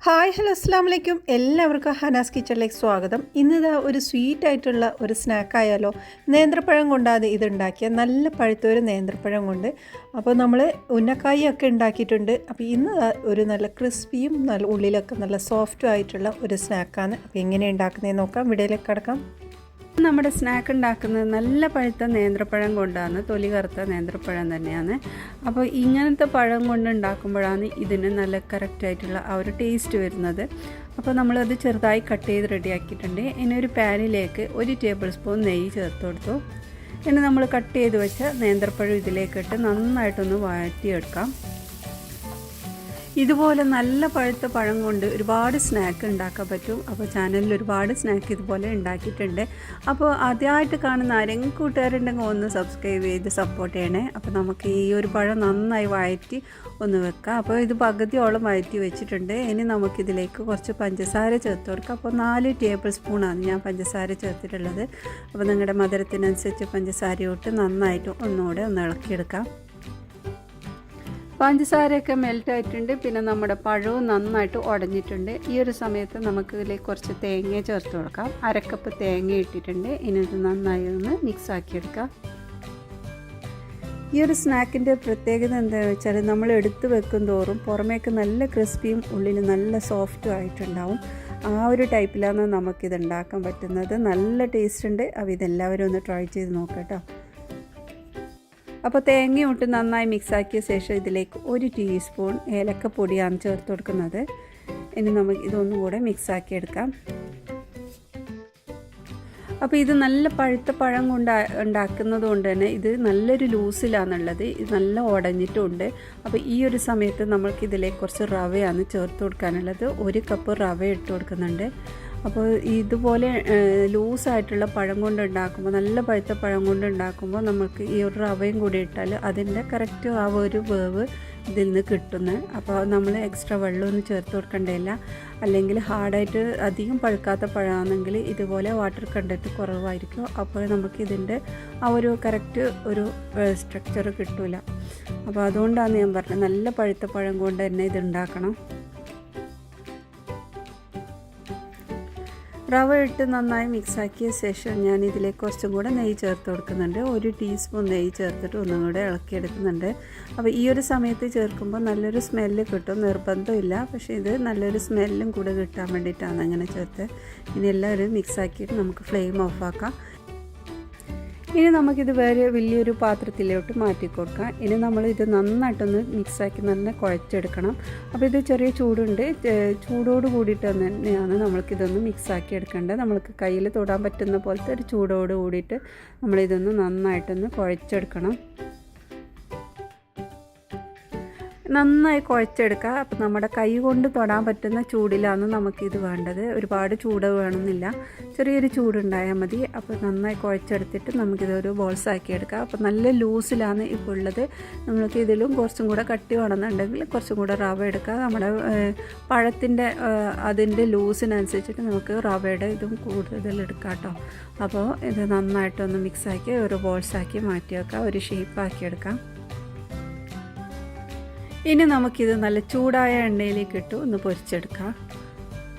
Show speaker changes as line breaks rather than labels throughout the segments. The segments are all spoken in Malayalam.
ഹായ് ഹലോ അസ്സാം വലൈക്കും. എല്ലാവർക്കും ഹനാസ് കിച്ചണിലേക്ക് സ്വാഗതം. ഇന്നിതാ ഒരു സ്വീറ്റ് ആയിട്ടുള്ള ഒരു സ്നാക്കായാലോ. നേന്ത്രപ്പഴം കൊണ്ടാണ് ഇതുണ്ടാക്കിയ, നല്ല പഴുത്ത ഒരു നേന്ത്രപ്പഴം കൊണ്ട്. അപ്പോൾ നമ്മൾ ഉന്നക്കായി ഒക്കെ ഉണ്ടാക്കിയിട്ടുണ്ട്. അപ്പോൾ ഇന്ന് ഒരു നല്ല ക്രിസ്പിയും നല്ല ഉള്ളിലൊക്കെ നല്ല സോഫ്റ്റും ആയിട്ടുള്ള ഒരു സ്നാക്കാണ്. അപ്പോൾ എങ്ങനെ ഉണ്ടാക്കുന്നതെന്ന് നോക്കാം. വീഡിയോയിലേക്ക് കടക്കാം.
നമ്മുടെ സ്നാക്ക് ഉണ്ടാക്കുന്നത് നല്ല പഴുത്ത നേന്ത്രപ്പഴം കൊണ്ടാണ്, തൊലി കറുത്ത നേന്ത്രപ്പഴം തന്നെയാണ്. അപ്പോൾ ഇങ്ങനത്തെ പഴം കൊണ്ട് ഉണ്ടാക്കുമ്പോഴാണ് ഇതിന് നല്ല കറക്റ്റായിട്ടുള്ള ആ ഒരു ടേസ്റ്റ് വരുന്നത്. അപ്പോൾ നമ്മളത് ചെറുതായി കട്ട് ചെയ്ത് റെഡിയാക്കിയിട്ടുണ്ട്. ഇനി ഒരു പാനിലേക്ക് 1 ടേബിൾ സ്പൂൺ നെയ്യ് ചേർത്ത് കൊടുത്തു. ഇനി നമ്മൾ കട്ട് ചെയ്ത് വെച്ച നേന്ത്രപ്പഴം ഇതിലേക്കിട്ട് നന്നായിട്ടൊന്ന് വഴറ്റിയെടുക്കാം. ഇതുപോലെ നല്ല പഴുത്ത പഴം കൊണ്ട് ഒരുപാട് സ്നാക്ക് ഉണ്ടാക്കാൻ പറ്റും. അപ്പോൾ ചാനലിൽ ഒരുപാട് സ്നാക്ക് ഇതുപോലെ ഉണ്ടാക്കിയിട്ടുണ്ട്. അപ്പോൾ ആദ്യമായിട്ട് കാണുന്ന ആരെങ്കിലും കൂട്ടുകാരുണ്ടെങ്കിൽ ഒന്ന് സബ്സ്ക്രൈബ് ചെയ്ത് സപ്പോർട്ട് ചെയ്യണേ. അപ്പോൾ നമുക്ക് ഈ ഒരു പഴം നന്നായി വഴറ്റി ഒന്ന് വെക്കാം. അപ്പോൾ ഇത് പകുതിയോളം വഴറ്റി വെച്ചിട്ടുണ്ട്. ഇനി നമുക്കിതിലേക്ക് കുറച്ച് പഞ്ചസാര ചേർത്ത് കൊടുക്കാം. അപ്പോൾ 4 ടേബിൾ സ്പൂണാണ് ഞാൻ പഞ്ചസാര ചേർത്തിട്ടുള്ളത്. അപ്പോൾ നിങ്ങളുടെ മധുരത്തിനനുസരിച്ച് പഞ്ചസാര ഇട്ട് നന്നായിട്ട് ഒന്നുകൂടെ ഒന്ന് ഇളക്കിയെടുക്കാം. പഞ്ചസാരയൊക്കെ മെൽറ്റായിട്ടുണ്ട്. പിന്നെ നമ്മുടെ പഴവും നന്നായിട്ട് ഉടഞ്ഞിട്ടുണ്ട്. ഈ ഒരു സമയത്ത് നമുക്ക് ഇതിലേക്ക് കുറച്ച് തേങ്ങ ചേർത്ത് കൊടുക്കാം. 1/2 കപ്പ് തേങ്ങ ഇട്ടിട്ടുണ്ട്. ഇനി ഇത് നന്നായി ഒന്ന് മിക്സ് ആക്കിയെടുക്കാം. ഈ ഒരു സ്നാക്കിൻ്റെ പ്രത്യേകത എന്താണെന്ന് വെച്ചാൽ നമ്മൾ എടുത്ത് വെക്കും തോറും പുറമേക്ക് നല്ല ക്രിസ്പിയും ഉള്ളിൽ നല്ല സോഫ്റ്റും ആയിട്ടുണ്ടാവും. ആ ഒരു ടൈപ്പിലാണ് നമുക്കിത് ഉണ്ടാക്കാൻ പറ്റുന്നത്. നല്ല ടേസ്റ്റ് ഉണ്ട്. അപ്പോൾ ഇതെല്ലാവരും ഒന്ന് ട്രൈ ചെയ്ത് നോക്കാം. അപ്പോൾ തേങ്ങയും ഇട്ട് നന്നായി മിക്സാക്കിയ ശേഷം ഇതിലേക്ക് 1 ടീസ്പൂൺ ഏലക്കപ്പൊടിയാണ് ചേർത്ത് കൊടുക്കുന്നത്. ഇനി നമുക്ക് ഇതൊന്നും കൂടെ മിക്സാക്കി എടുക്കാം. അപ്പോൾ ഇത് നല്ല പഴുത്ത പഴം കൊണ്ട് ഉണ്ടാക്കുന്നത് കൊണ്ട് തന്നെ ഇത് നല്ലൊരു ലൂസിലാണുള്ളത്. ഇത് നല്ല ഉടഞ്ഞിട്ടുമുണ്ട്. അപ്പോൾ ഈ ഒരു സമയത്ത് നമ്മൾക്ക് ഇതിലേക്ക് കുറച്ച് റവയാണ് ചേർത്ത് കൊടുക്കാനുള്ളത്. 1 കപ്പ് റവ ഇട്ട് കൊടുക്കുന്നുണ്ട്. അപ്പോൾ ഇതുപോലെ ലൂസായിട്ടുള്ള പഴം കൊണ്ട് ഉണ്ടാക്കുമ്പോൾ, നല്ല പഴുത്ത പഴം കൊണ്ട് ഉണ്ടാക്കുമ്പോൾ നമുക്ക് ഈ ഒരു റവയും കൂടി ഇട്ടാൽ അതിൻ്റെ കറക്റ്റ് ആ ഒരു വേവ് ഇതിൽ നിന്ന് കിട്ടുന്നത്. അപ്പോൾ നമ്മൾ എക്സ്ട്രാ വെള്ളമൊന്നും ചേർത്ത് കൊടുക്കേണ്ടതില്ല. അല്ലെങ്കിൽ ഹാർഡായിട്ട് അധികം പഴുക്കാത്ത പഴമാണെങ്കിൽ ഇതുപോലെ വാട്ടർ കണ്ടൻറ്റ് കുറവായിരിക്കും. അപ്പോൾ നമുക്ക് ഇതിൻ്റെ ആ ഒരു കറക്റ്റ് ഒരു സ്ട്രക്ചർ കിട്ടില്ല. അപ്പോൾ അതുകൊണ്ടാണ് ഞാൻ പറഞ്ഞത് നല്ല പഴുത്ത പഴം കൊണ്ട് തന്നെ ഇത് ഉണ്ടാക്കണം. റവ ഇട്ട് നന്നായി മിക്സാക്കിയ ശേഷം ഞാൻ ഇതിലേക്ക് കുറച്ചും കൂടെ നെയ്യ് ചേർത്ത് കൊടുക്കുന്നുണ്ട്. 1 ടീസ്പൂൺ നെയ്യ് ചേർത്തിട്ട് ഒന്നും കൂടെ ഇളക്കിയെടുക്കുന്നുണ്ട്. അപ്പോൾ ഈ ഒരു സമയത്ത് ചേർക്കുമ്പോൾ നല്ലൊരു സ്മെല്ല് കിട്ടും. നിർബന്ധമില്ല, പക്ഷേ ഇത് നല്ലൊരു സ്മെല്ലും കൂടെ കിട്ടാൻ വേണ്ടിയിട്ടാണ് അങ്ങനെ ചേർത്ത്. ഇനി എല്ലാവരും മിക്സാക്കിയിട്ട് നമുക്ക് ഫ്ലെയിം ഓഫാക്കാം. ഇനി നമുക്കിത് വേറെ വലിയൊരു പാത്രത്തിലോട്ട് മാറ്റി കൊടുക്കാം. ഇനി നമ്മളിത് നന്നായിട്ടൊന്ന് മിക്സാക്കി നല്ല കുഴച്ചെടുക്കണം. അപ്പോൾ ഇത് ചെറിയ ചൂടുണ്ട്. ചൂടോട് കൂടിയിട്ട് തന്നെയാണ് നമ്മൾക്കിതൊന്ന് മിക്സാക്കി എടുക്കേണ്ടത്. നമ്മൾക്ക് കയ്യിൽ തൊടാൻ പറ്റുന്ന പോലത്തെ ഒരു ചൂടോട് കൂടിയിട്ട് നമ്മളിതൊന്ന് നന്നായിട്ടൊന്ന് കുഴച്ചെടുക്കണം. നന്നായി കുഴച്ചെടുക്കുക. അപ്പോൾ നമ്മുടെ കൈ കൊണ്ട് തൊടാൻ പറ്റുന്ന ചൂടിലാണ് നമുക്കിത് വേണ്ടത്. ഒരുപാട് ചൂട് വേണമെന്നില്ല, ചെറിയൊരു ചൂടുണ്ടായാൽ മതി. അപ്പോൾ നന്നായി കുഴച്ചെടുത്തിട്ട് നമുക്കിതൊരു ബോൾസാക്കി എടുക്കാം. അപ്പോൾ നല്ല ലൂസിലാണ് ഇപ്പോൾ ഉള്ളത്. നമുക്ക് ഇതിലും കുറച്ചും കൂടെ കട്ടി വേണമെന്നുണ്ടെങ്കിൽ കുറച്ചും കൂടെ റവ എടുക്കുക. നമ്മുടെ പഴത്തിൻ്റെ അതിൻ്റെ ലൂസിനനുസരിച്ചിട്ട് നമുക്ക് റവയുടെ ഇതും കൂടുതൽ എടുക്കാം കേട്ടോ. അപ്പോൾ ഇത് നന്നായിട്ടൊന്ന് മിക്സാക്കി ഒരു ബോൾസാക്കി മാറ്റി വെക്കാം, ഒരു ഷേപ്പാക്കി എടുക്കാം. ഇനി നമുക്കിത് നല്ല ചൂടായ എണ്ണയിലേക്ക് ഇട്ട് ഒന്ന് പൊരിച്ചെടുക്കാം.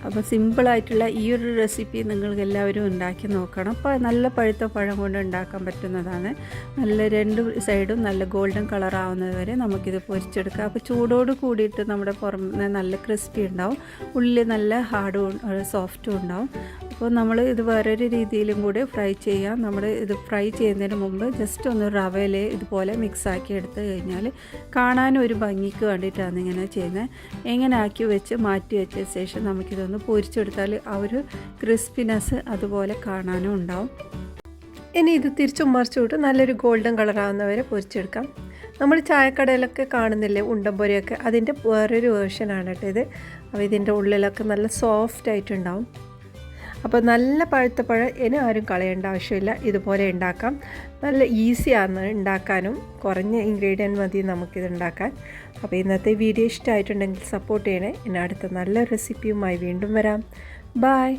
അപ്പോൾ സിമ്പിളായിട്ടുള്ള ഈ ഒരു റെസിപ്പി നിങ്ങൾക്ക് എല്ലാവരും ഉണ്ടാക്കി നോക്കണം. അപ്പോൾ നല്ല പഴുത്ത പഴം കൊണ്ട് ഉണ്ടാക്കാൻ പറ്റുന്നതാണ്. നല്ല 2 സൈഡും നല്ല ഗോൾഡൻ കളർ ആവുന്നത് വരെ നമുക്കിത് പൊരിച്ചെടുക്കാം. അപ്പോൾ ചൂടോട് കൂടിയിട്ട് നമ്മുടെ പുറമെ നല്ല ക്രിസ്പി ഉണ്ടാവും, ഉള്ളിൽ നല്ല ഹാർഡും സോഫ്റ്റും ഉണ്ടാവും. അപ്പോൾ നമ്മൾ ഇത് വേറൊരു രീതിയിലും കൂടി ഫ്രൈ ചെയ്യാം. നമ്മൾ ഇത് ഫ്രൈ ചെയ്യുന്നതിന് മുമ്പ് ജസ്റ്റ് ഒന്ന് റവയിൽ ഇതുപോലെ മിക്സാക്കി എടുത്ത് കഴിഞ്ഞാൽ കാണാനും ഒരു ഭംഗിക്ക് വേണ്ടിയിട്ടാണ് ഇങ്ങനെ ചെയ്യുന്നത്. ഇങ്ങനെ ആക്കി വെച്ച് മാറ്റി വെച്ച ശേഷം നമുക്കിതൊന്ന് പൊരിച്ചെടുത്താൽ ആ ഒരു ക്രിസ്പിനെസ് അതുപോലെ കാണാനും ഉണ്ടാവും.
ഇനി ഇത് തിരിച്ചും മറിച്ചുവിട്ട് നല്ലൊരു ഗോൾഡൻ കളറാകുന്നവരെ പൊരിച്ചെടുക്കാം. നമ്മൾ ചായക്കടയിലൊക്കെ കാണുന്നില്ലേ ഉണ്ടംപൊരിയൊക്കെ, അതിൻ്റെ വേറൊരു വേർഷനാണ് കേട്ടോ ഇത്. അപ്പോൾ ഇതിൻ്റെ ഉള്ളിലൊക്കെ നല്ല സോഫ്റ്റ് ആയിട്ടുണ്ടാവും. അപ്പോൾ നല്ല പഴുത്ത പഴം ഇനി ആരും കളയേണ്ട ആവശ്യമില്ല. ഇതുപോലെ ഉണ്ടാക്കാം. നല്ല ഈസിയാണ് ഉണ്ടാക്കാനും, കുറഞ്ഞ ഇൻഗ്രീഡിയൻറ്റ് മതി നമുക്കിത് ഉണ്ടാക്കാൻ. അപ്പോൾ ഇന്നത്തെ വീഡിയോ ഇഷ്ടമായിട്ടുണ്ടെങ്കിൽ സപ്പോർട്ട് ചെയ്യണേ. ഇനി അടുത്ത നല്ല റെസിപ്പിയുമായി വീണ്ടും വരാം. ബായ്.